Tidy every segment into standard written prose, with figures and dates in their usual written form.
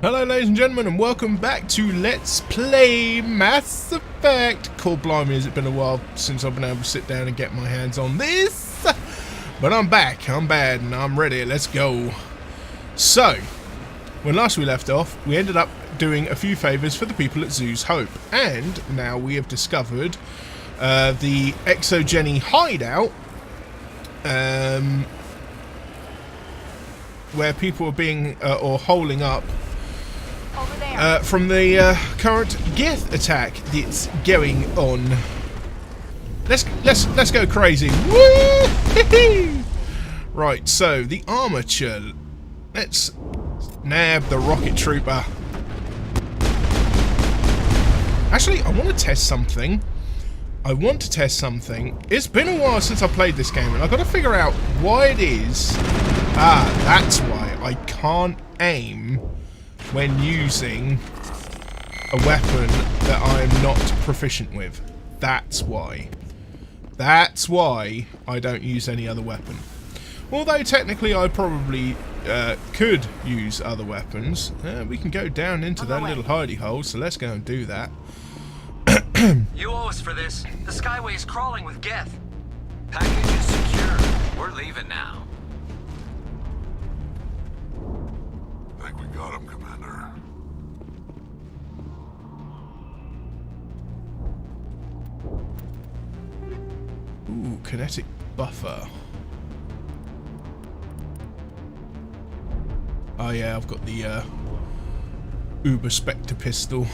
Hello ladies and gentlemen, and welcome back to Let's Play Mass Effect. Cool blimey, has it been a while since I've been able to sit down and get my hands on this. But I'm back, I'm bad, and I'm ready. Let's go. So, when last we left off, we ended up doing a few favours for the people at Zoo's Hope. And now we have discovered the Exogeny hideout, where people are being, or holing up from the current Geth attack that's going on. Let's go crazy. Woo! Right, so the armature. Let's nab the rocket trooper. Actually, I want to test something. It's been a while since I played this game, and I've got to figure out why it is. Ah, that's why I can't aim when using a weapon that I am not proficient with. That's why. That's why I don't use any other weapon. Although technically I probably could use other weapons. We can go down into that little hidey hole, so let's go and do that. You owe us for this. The Skyway is crawling with Geth. Package is secure. We're leaving now. I think we got him, Commander. Ooh, kinetic buffer. Oh yeah, I've got the Uber Spectre pistol.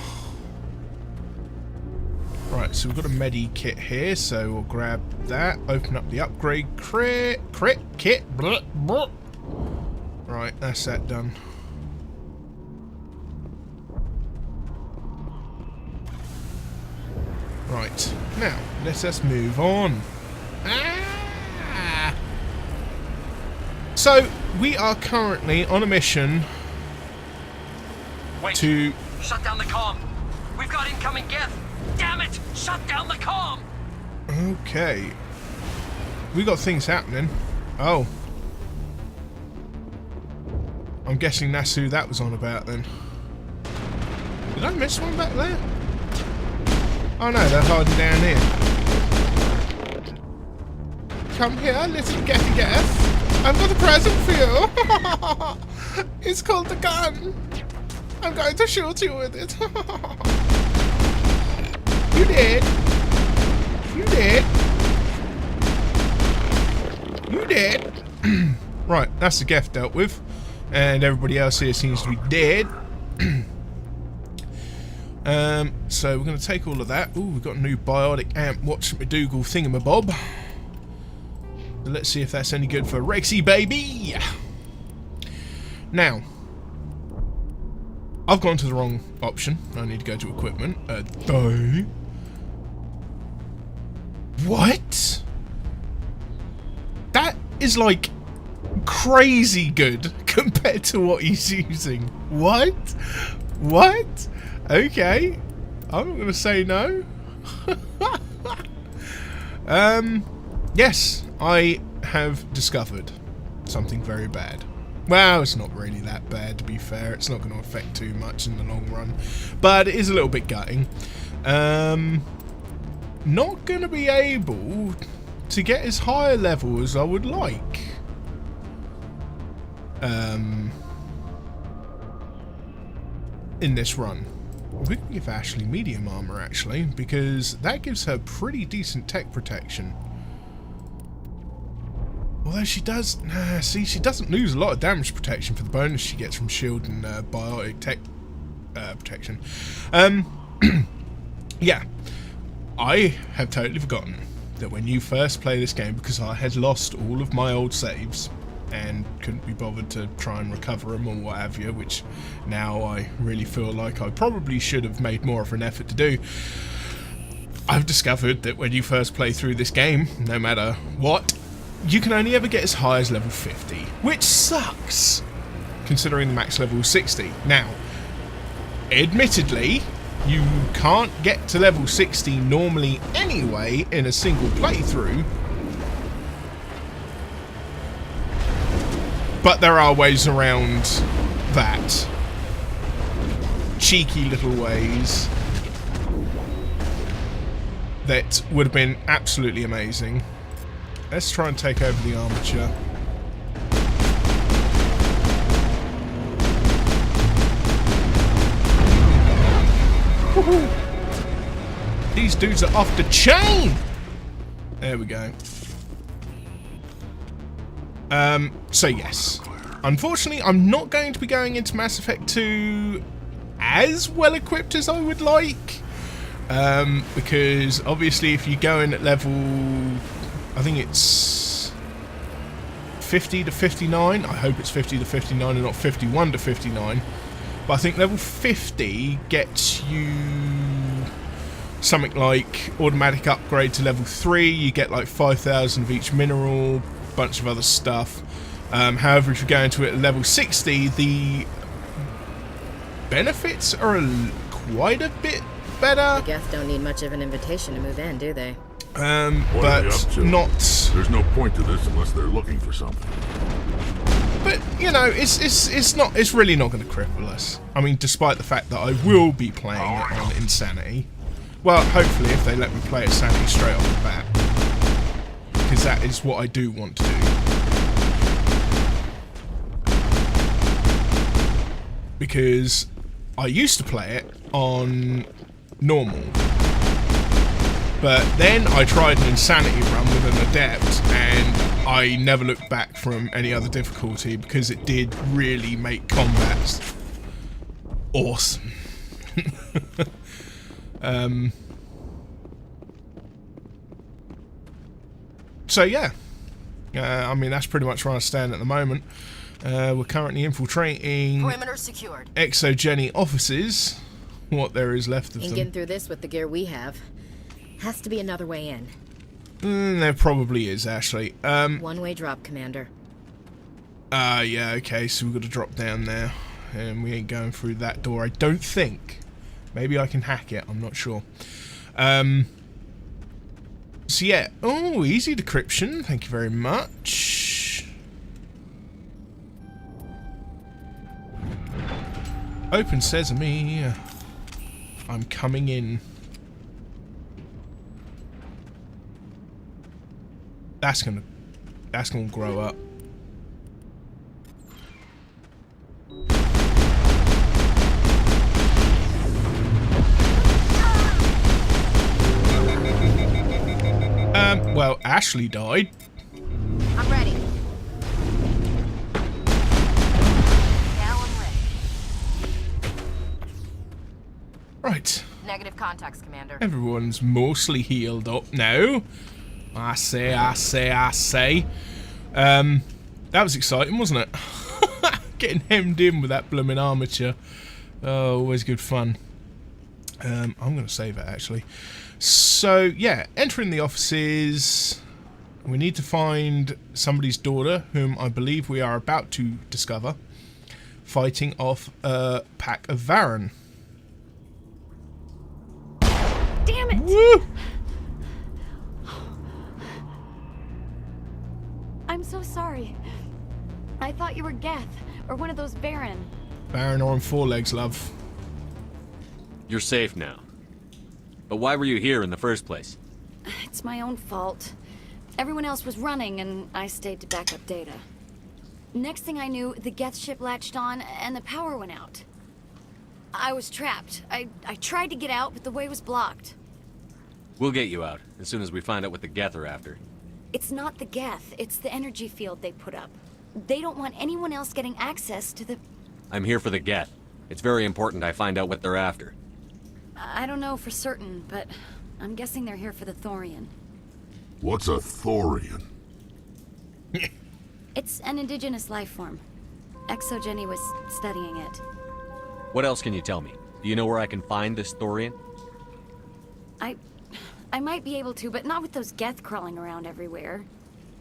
Right, so we've got a medi kit here, so we'll grab that, open up the upgrade crit kit. Right, that's that done. Right, now, let us move on. Ah! So, we are currently on a mission to... Shut down the comm! We've got incoming Geth! Damn it! Shut down the comm! Okay. We got things happening. Oh. I'm guessing that's who that was on about then. Did I miss one back there? Oh no, they're hiding down here. Come here, little Getty Geth. I've got a present for you. It's called the gun. I'm going to shoot you with it. You did. You did. You did. Right, that's the Geth dealt with. And everybody else here seems to be dead. So we're going to take all of that. Ooh, we've got a new biotic amp watch McDougal thingamabob. So let's see if that's any good for Rexy, baby. Now, I've gone to the wrong option. I need to go to equipment. What? That is like crazy good compared to what he's using. What? What? Okay. I'm not going to say no. Yes, I have discovered something very bad. Well, it's not really that bad, to be fair. It's not going to affect too much in the long run. But it is a little bit gutting. Not going to be able to get as high a level as I would like. In this run. We can give Ashley medium armor, actually, because that gives her pretty decent tech protection. Although she does... see, she doesn't lose a lot of damage protection for the bonus she gets from shield and biotic tech protection. Yeah. I have totally forgotten that when you first play this game, because I had lost all of my old saves and couldn't be bothered to try and recover them or what have you, which now I really feel like I probably should have made more of an effort to do. I've discovered that when you first play through this game, no matter what, you can only ever get as high as level 50, which sucks, considering the max level is 60. Now, admittedly, you can't get to level 60 normally anyway in a single playthrough, but there are ways around that. cheeky little ways that would have been absolutely amazing. Let's try and take over the armature. These dudes are off the chain! There we go. So yes. Unfortunately, I'm not going to be going into Mass Effect 2 as well equipped as I would like. Because obviously if you go in at level, I think it's 50 to 59. I hope it's 50 to 59 and not 51 to 59. But I think level 50 gets you something like automatic upgrade to level 3. You get like 5,000 of each mineral, bunch of other stuff. However, if you go into it at level 60, the benefits are quite a bit better. The Geth don't need much of an invitation to move in, do they? What are they But up to? not. There's no point to this unless they're looking for something. But you know, it's not. It's really not going to cripple us. I mean, despite the fact that I will be playing it on Insanity. Well, hopefully, if they let me play Insanity straight off the bat, because that is what I do want to do. Because I used to play it on normal, but then I tried an Insanity run with an Adept, and I never looked back from any other difficulty because it did really make combat awesome. So yeah, I mean that's pretty much where I stand at the moment. We're currently infiltrating Perimeter secured. Exogeny offices, what there is left of Ain't them. getting through this with the gear we have. Has to be another way in. There probably is, actually. One-way drop, Commander. Yeah, okay, so we've got to drop down there. And we ain't going through that door, I don't think. Maybe I can hack it, I'm not sure. So yeah, oh, easy decryption, thank you very much. Open sesame. I'm coming in. That's gonna grow up. Well, Ashley died. I'm ready. Now I'm ready. Right. Negative contacts, Commander. Everyone's mostly healed up now. I say. That was exciting, wasn't it? Getting hemmed in with that blooming armature. Oh, always good fun. I'm going to save it, actually. So, yeah, entering the offices. We need to find somebody's daughter, whom I believe we are about to discover, fighting off a pack of Varen. Damn it! Woo! I'm so sorry. I thought you were Geth, or one of those Varen. Varen are on 4 legs, love. You're safe now. But why were you here in the first place? It's my own fault. Everyone else was running, and I stayed to back up data. Next thing I knew, the Geth ship latched on, and the power went out. I was trapped. I tried to get out, but the way was blocked. We'll get you out, as soon as we find out what the Geth are after. It's not the Geth, it's the energy field they put up. They don't want anyone else getting access to the... I'm here for the Geth. It's very important I find out what they're after. I don't know for certain, but I'm guessing they're here for the Thorian. What's a Thorian? It's an indigenous life form. Exogeny was studying it. What else can you tell me? Do you know where I can find this Thorian? I might be able to, but not with those Geth crawling around everywhere.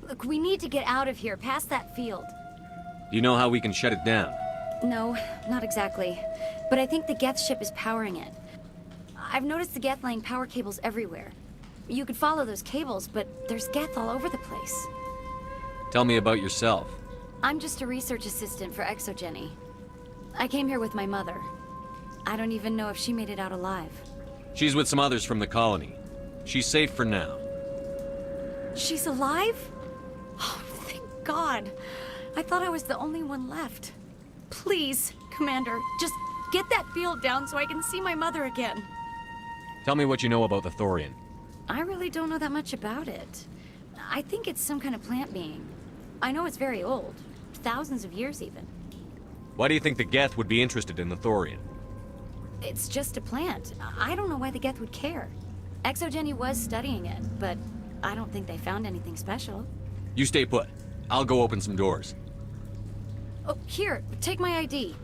Look, we need to get out of here, past that field. Do you know how we can shut it down? No, not exactly. But I think the Geth ship is powering it. I've noticed the Geth laying power cables everywhere. You could follow those cables, but there's Geth all over the place. Tell me about yourself. I'm just a research assistant for Exogeny. I came here with my mother. I don't even know if she made it out alive. She's with some others from the colony. She's safe for now. She's alive? Oh, thank God. I thought I was the only one left. Please, Commander, just get that field down so I can see my mother again. Tell me what you know about the Thorian. I really don't know that much about it. I think it's some kind of plant being. I know it's very old. Thousands of years, even. Why do you think the Geth would be interested in the Thorian? It's just a plant. I don't know why the Geth would care. Exogeny was studying it, but I don't think they found anything special. You stay put. I'll go open some doors. Oh, here, take my ID.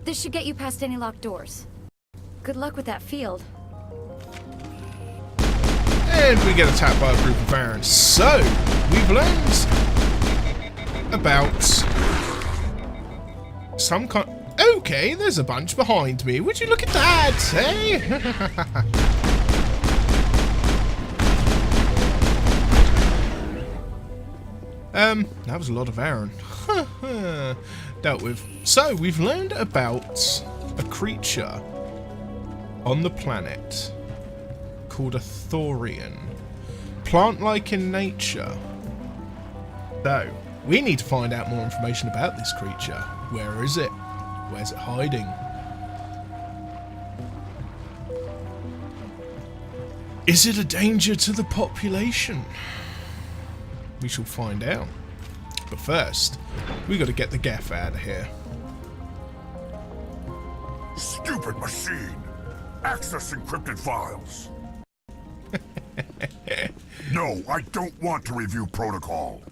This should get you past any locked doors. Good luck with that field. And we get attacked by a group of Varans. So, we've learned about some kind... Okay, there's a bunch behind me. Would you look at that, eh? That was a lot of Aaron. Dealt with. So, we've learned about a creature on the planet called a Thorian. Plant-like in nature. So, we need to find out more information about this creature. Where is it? Where's it hiding? Is it a danger to the population? We shall find out. But first, we got to get the Geth out of here. Stupid machine! Access encrypted files! No, I don't want to review protocol.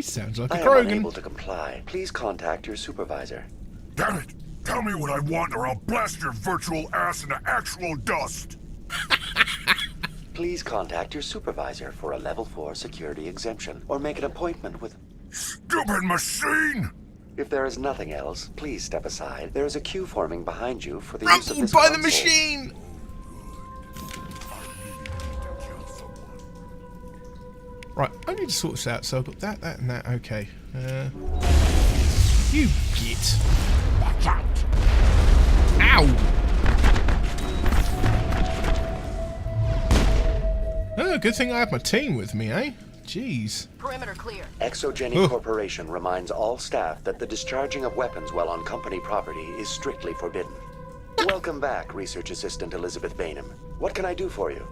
Sounds like a I am Krogan. unable to comply. Please contact your supervisor. Damn it! Tell me what I want or I'll blast your virtual ass into actual dust! Please contact your supervisor for a level 4 security exemption, or make an appointment with... Stupid machine! If there is nothing else, please step aside. There is a queue forming behind you for the use of Rumbled this by the console. machine! Right, I need to sort this out, so I've got that, and that, okay. You git. Watch out! Ow! Oh, good thing I have my team with me, eh? Jeez. Perimeter clear. Exogeny Ugh. Corporation reminds all staff that the discharging of weapons while on company property is strictly forbidden. Welcome back, Research Assistant Elizabeth Bainham. What can I do for you?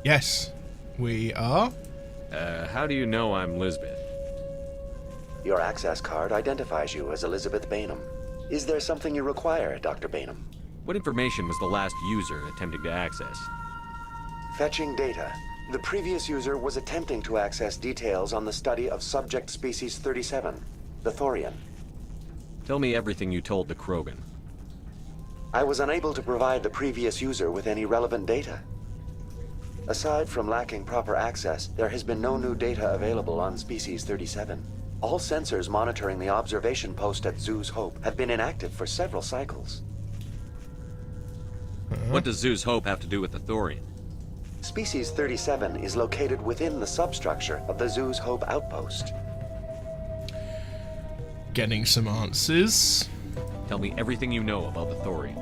Yes, we are. How do you know I'm Lisbeth? Your access card identifies you as Elizabeth Bainham. Is there something you require, Dr. Bainham? What information was the last user attempting to access? Fetching data. The previous user was attempting to access details on the study of subject species 37, the Thorian. Tell me everything you told the Krogan. I was unable to provide the previous user with any relevant data. Aside from lacking proper access, there has been no new data available on species 37. All sensors monitoring the observation post at Zoo's Hope have been inactive for several cycles. What does Zoo's Hope have to do with the Thorian? Species 37 is located within the substructure of the Zoo's Hope outpost. Getting some answers. Tell me everything you know about the Thorian.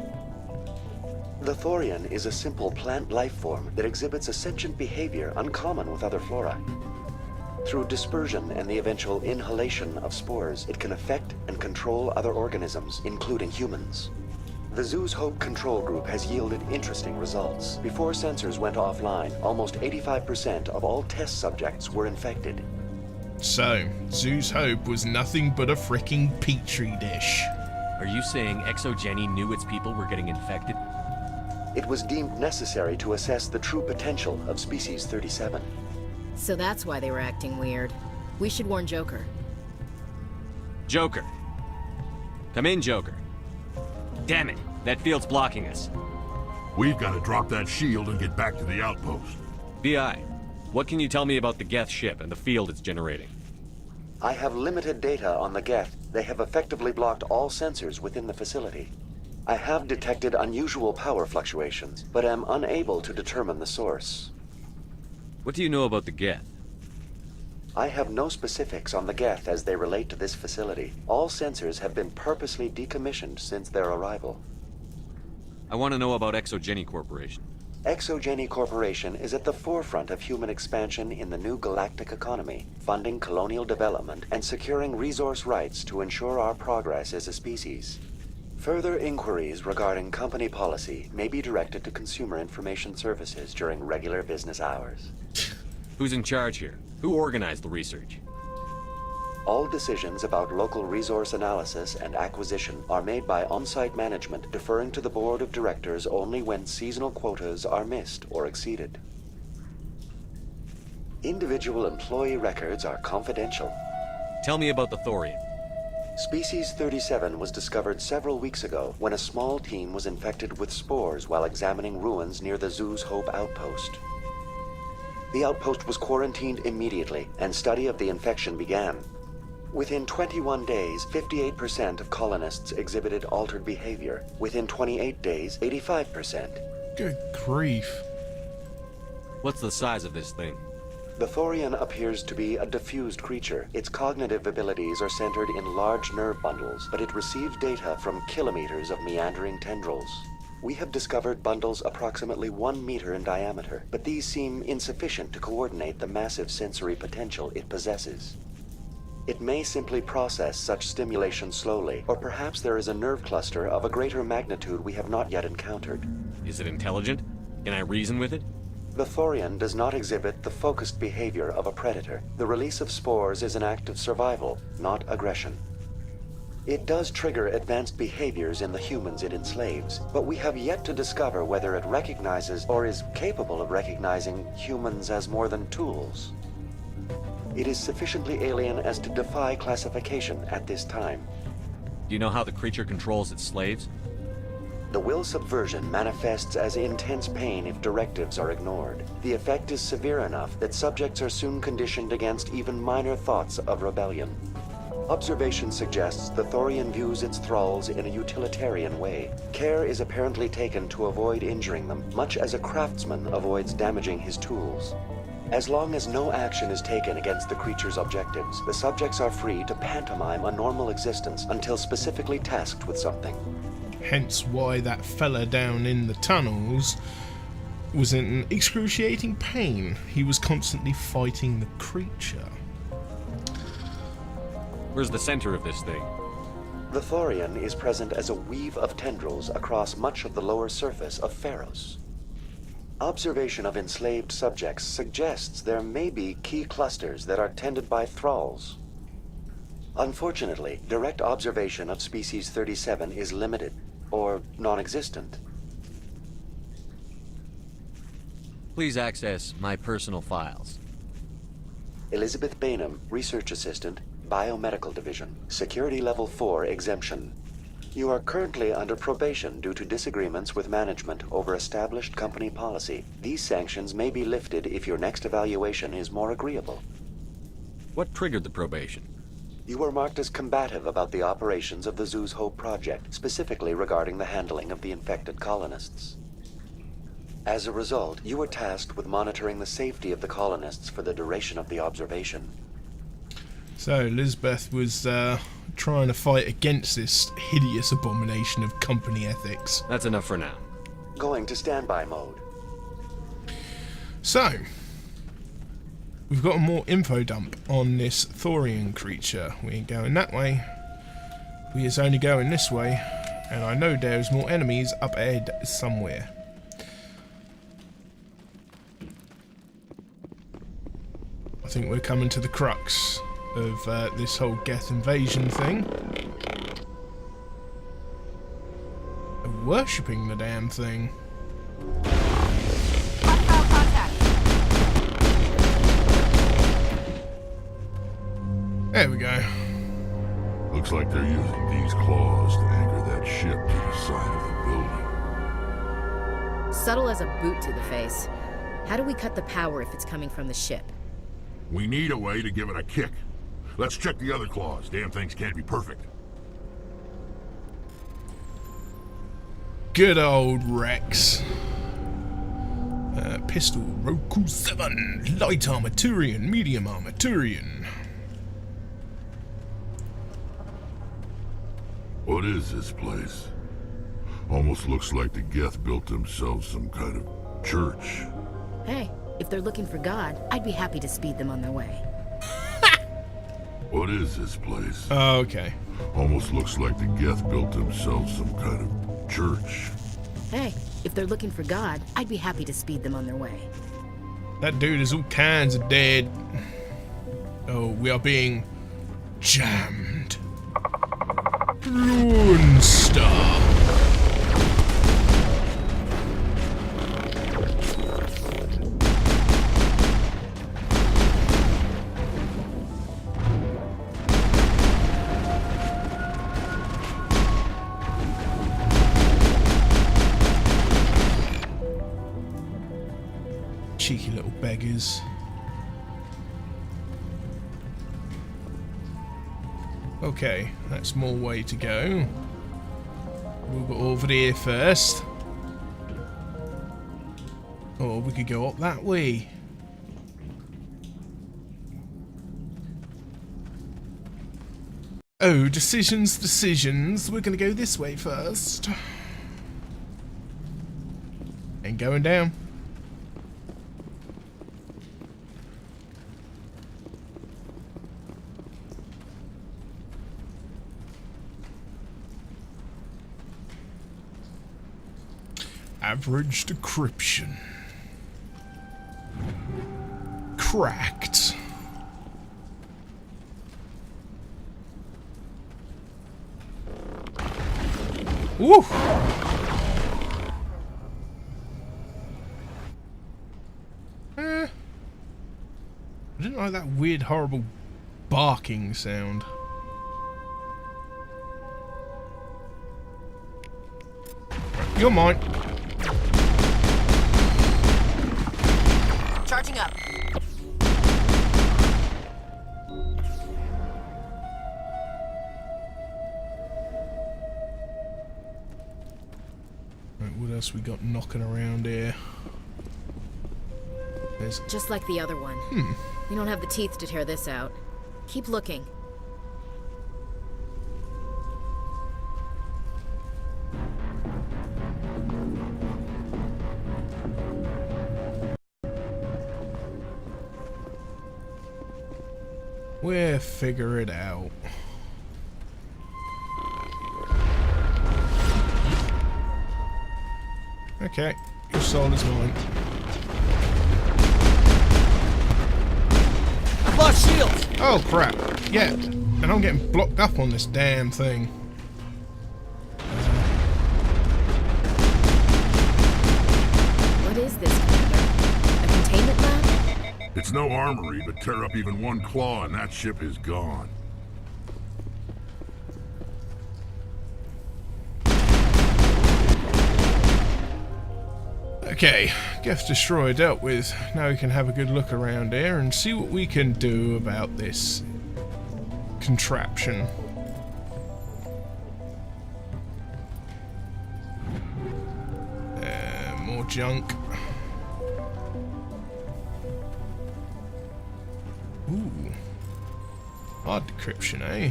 The Thorian is a simple plant life form that exhibits a sentient behavior uncommon with other flora. Through dispersion and the eventual inhalation of spores, it can affect and control other organisms, including humans. The Zoo's Hope control group has yielded interesting results. Before sensors went offline, almost 85% of all test subjects were infected. So, Zoo's Hope was nothing but a freaking petri dish. Are you saying Exogeny knew its people were getting infected? It was deemed necessary to assess the true potential of species 37. So that's why they were acting weird. We should warn Joker. Joker. Come in, Joker. Damn it, that field's blocking us. We've got to drop that shield and get back to the outpost. BI, what can you tell me about the Geth ship and the field it's generating? I have limited data on the Geth. They have effectively blocked all sensors within the facility. I have detected unusual power fluctuations, but am unable to determine the source. What do you know about the Geth? I have no specifics on the Geth as they relate to this facility. All sensors have been purposely decommissioned since their arrival. I want to know about Exogeny Corporation. Exogeny Corporation is at the forefront of human expansion in the new galactic economy, funding colonial development and securing resource rights to ensure our progress as a species. Further inquiries regarding company policy may be directed to Consumer Information Services during regular business hours. Who's in charge here? Who organized the research? All decisions about local resource analysis and acquisition are made by on-site management, deferring to the board of directors only when seasonal quotas are missed or exceeded. Individual employee records are confidential. Tell me about the Thorian. Species 37 was discovered several weeks ago when a small team was infected with spores while examining ruins near the Zoo's Hope outpost. The outpost was quarantined immediately, and study of the infection began. Within 21 days, 58% of colonists exhibited altered behavior. Within 28 days, 85%. Good grief. What's the size of this thing? The Thorian appears to be a diffused creature. Its cognitive abilities are centered in large nerve bundles, but it receives data from kilometers of meandering tendrils. We have discovered bundles approximately 1 meter in diameter, but these seem insufficient to coordinate the massive sensory potential it possesses. It may simply process such stimulation slowly, or perhaps there is a nerve cluster of a greater magnitude we have not yet encountered. Is it intelligent? Can I reason with it? The Thorian does not exhibit the focused behavior of a predator. The release of spores is an act of survival, not aggression. It does trigger advanced behaviors in the humans it enslaves, but we have yet to discover whether it recognizes or is capable of recognizing humans as more than tools. It is sufficiently alien as to defy classification at this time. Do you know how the creature controls its slaves? The will subversion manifests as intense pain if directives are ignored. The effect is severe enough that subjects are soon conditioned against even minor thoughts of rebellion. Observation suggests the Thorian views its thralls in a utilitarian way. Care is apparently taken to avoid injuring them, much as a craftsman avoids damaging his tools. As long as no action is taken against the creature's objectives, the subjects are free to pantomime a normal existence until specifically tasked with something. Hence why that fella down in the tunnels was in excruciating pain. He was constantly fighting the creature. Where's the center of this thing? The Thorian is present as a weave of tendrils across much of the lower surface of Pharos. Observation of enslaved subjects suggests there may be key clusters that are tended by thralls. Unfortunately, direct observation of species 37 is limited, or non-existent. Please access my personal files. Elizabeth Bainham, Research Assistant, Biomedical Division, Security Level 4 exemption. You are currently under probation due to disagreements with management over established company policy. These sanctions may be lifted if your next evaluation is more agreeable. What triggered the probation? You were marked as combative about the operations of the Zoo's Hope project, specifically regarding the handling of the infected colonists. As a result, you were tasked with monitoring the safety of the colonists for the duration of the observation. So Elizabeth was trying to fight against this hideous abomination of company ethics. That's enough for now. Going to standby mode. So, we've got a more info dump on this Thorian creature. We ain't going that way. We is only going this way. And I know there's more enemies up ahead somewhere. I think we're coming to the crux of this whole Geth invasion thing. They're worshipping the damn thing. There we go. Looks like they're using these claws to anchor that ship to the side of the building. Subtle as a boot to the face. How do we cut the power if it's coming from the ship? We need a way to give it a kick. Let's check the other claws. Damn things can't be perfect. Good old Rex. Pistol, Roku 7, light armor Turian, medium armor Turian. What is this place? Almost looks like the Geth built themselves some kind of church. Hey, if they're looking for God, I'd be happy to speed them on their way. What is this place? Oh, okay. Almost looks like the Geth built themselves some kind of church. Hey, if they're looking for God, I'd be happy to speed them on their way. That dude is all kinds of dead. Oh, we are being jammed. Rune Star. Cheeky little beggars. Okay, that's more way to go. We'll go over there first. Or we could go up that way. Oh, decisions. We're gonna go this way first. Ain't going down. Average decryption. Cracked. Woo! I didn't like that weird, horrible barking sound. Right, you're mine. Charging up. Right, what else we got knocking around here? There's... Just like the other one. We don't have the teeth to tear this out. Keep looking. We'll figure it out. Okay, your soul is mine. I've lost shields! Oh crap, yeah, and I'm getting blocked up on this damn thing. What is this, Commander? A containment lab? It's no armory, but tear up even one claw and that ship is gone. Okay, Geth Destroyer dealt with. Now we can have a good look around here and see what we can do about this contraption. More junk. Ooh. Hard decryption, eh?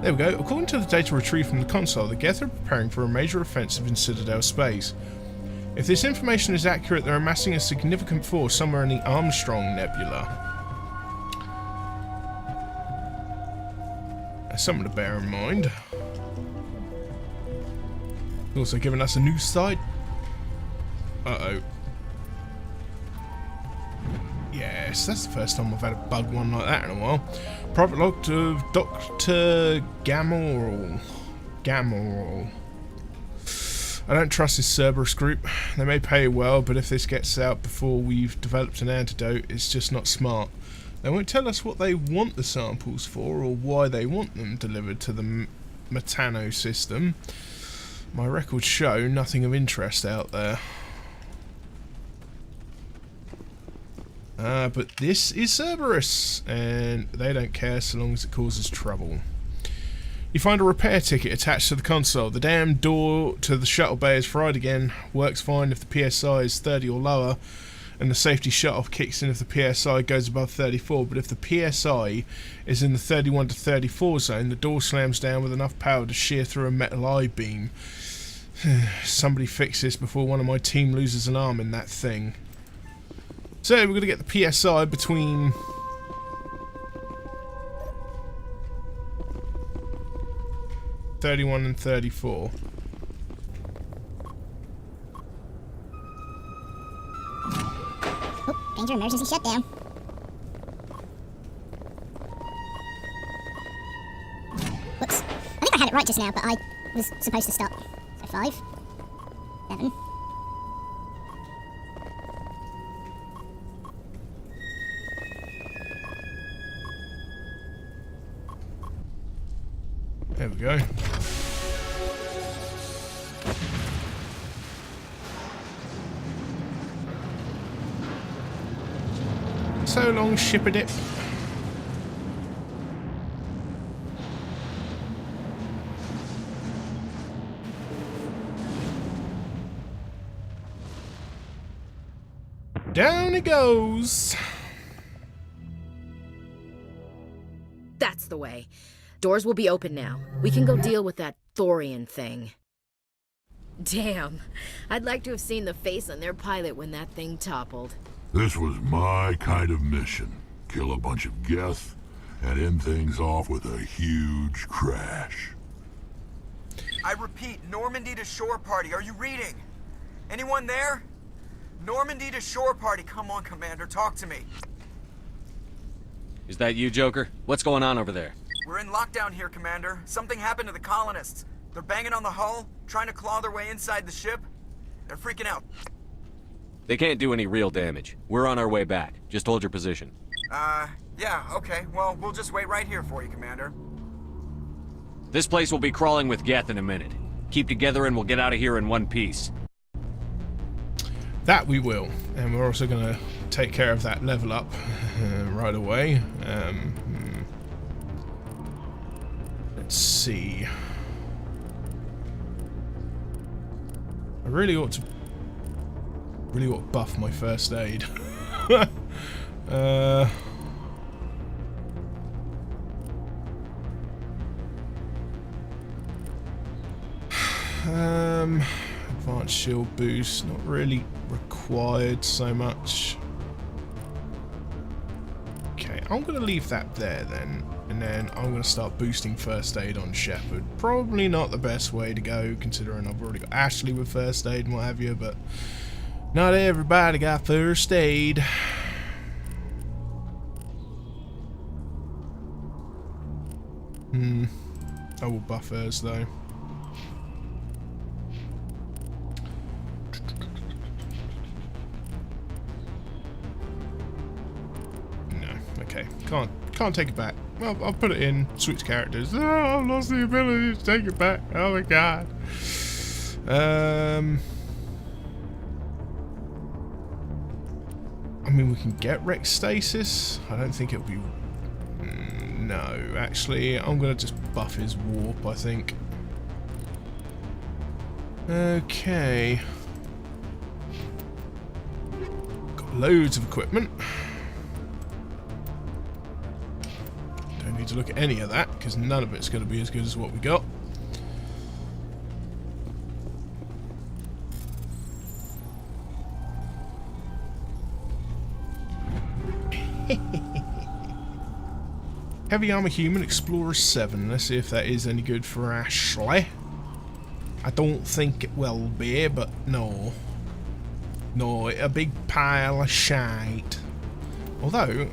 There we go. According to the data retrieved from the console, the Geth are preparing for a major offensive in Citadel space. If this information is accurate, they're amassing a significant force somewhere in the Armstrong Nebula. That's something to bear in mind. Also giving us a new site. Uh-oh. Yes, that's the first time I've had a bug one like that in a while. Private log to Dr. Gamoral. I don't trust this Cerberus group. They may pay well, but if this gets out before we've developed an antidote, it's just not smart. They won't tell us what they want the samples for or why they want them delivered to the Metano system. My records show nothing of interest out there. But this is Cerberus, and they don't care so long as it causes trouble. You find a repair ticket attached to the console. The damn door to the shuttle bay is fried again. Works fine if the PSI is 30 or lower, and the safety shut-off kicks in if the PSI goes above 34, but if the PSI is in the 31 to 34 zone, the door slams down with enough power to shear through a metal I-beam. Somebody fix this before one of my team loses an arm in that thing. So we're going to get the PSI between... (31 and 34). Oh, danger, emergency shutdown. Whoops. I think I had it right just now, but I was supposed to stop. So 5, 7. There we go. So long, Shipperdip. Down it goes. That's the way. Doors will be open now. We can go deal with that Thorian thing. Damn. I'd like to have seen the face on their pilot when that thing toppled. This was my kind of mission. Kill a bunch of Geth and end things off with a huge crash. I repeat, Normandy to shore party. Are you reading? Anyone there? Normandy to shore party. Come on, Commander. Talk to me. Is that you, Joker? What's going on over there? We're in lockdown here, Commander. Something happened to the colonists. They're banging on the hull, trying to claw their way inside the ship. They're freaking out. They can't do any real damage. We're on our way back. Just hold your position. Yeah, okay. Well, we'll just wait right here for you, Commander. This place will be crawling with Geth in a minute. Keep together and we'll get out of here in one piece. That we will. And we're also going to take care of that level up right away. Let's see. I really ought to buff my first aid. Advanced shield boost, not really required so much. Okay, I'm going to leave that there then, and then I'm going to start boosting first aid on Shepard. Probably not the best way to go, considering I've already got Ashley with first aid and what have you, but not everybody got first aid. I will buff hers though. Okay, can't take it back. Well, I'll put it in, switch characters. Oh, I've lost the ability to take it back. Oh my god. I mean, we can get Rex stasis. I don't think it'll be... no, actually, I'm going to just buff his warp, I think. Okay. Got loads of equipment. Need to look at any of that because none of it's going to be as good as what we got. Heavy armor human explorer 7. Let's see if that is any good for Ashley. I don't think it will be, but no, a big pile of shite. Although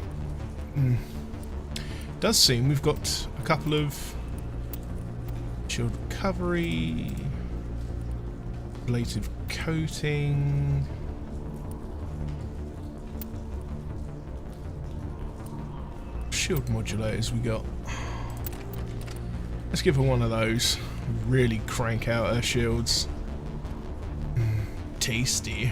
does seem we've got a couple of shield recovery, ablative coating, shield modulators we got. Let's give her one of those. Really crank out her shields. Tasty.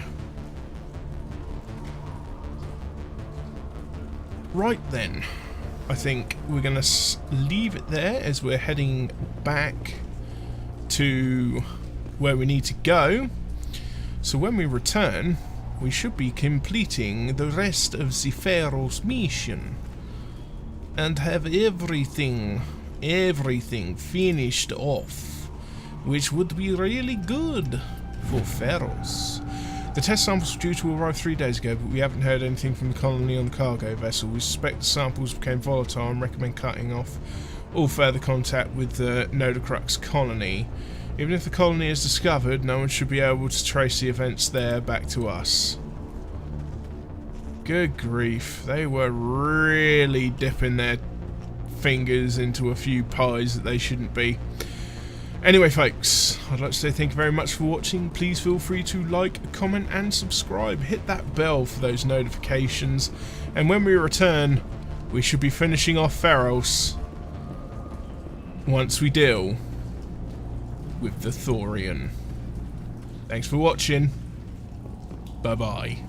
Right then. I think we're going to leave it there as we're heading back to where we need to go. So when we return, we should be completing the rest of the Pharaoh's mission and have everything finished off, which would be really good for Pharaohs. The test samples were due to arrive 3 days ago, but we haven't heard anything from the colony on the cargo vessel. We suspect the samples became volatile and recommend cutting off all further contact with the Nodocrux colony. Even if the colony is discovered, no one should be able to trace the events there back to us. Good grief, they were really dipping their fingers into a few pies that they shouldn't be. Anyway folks, I'd like to say thank you very much for watching. Please feel free to like, comment and subscribe. Hit that bell for those notifications. And when we return, we should be finishing off Pharos once we deal with the Thorian. Thanks for watching. Bye bye.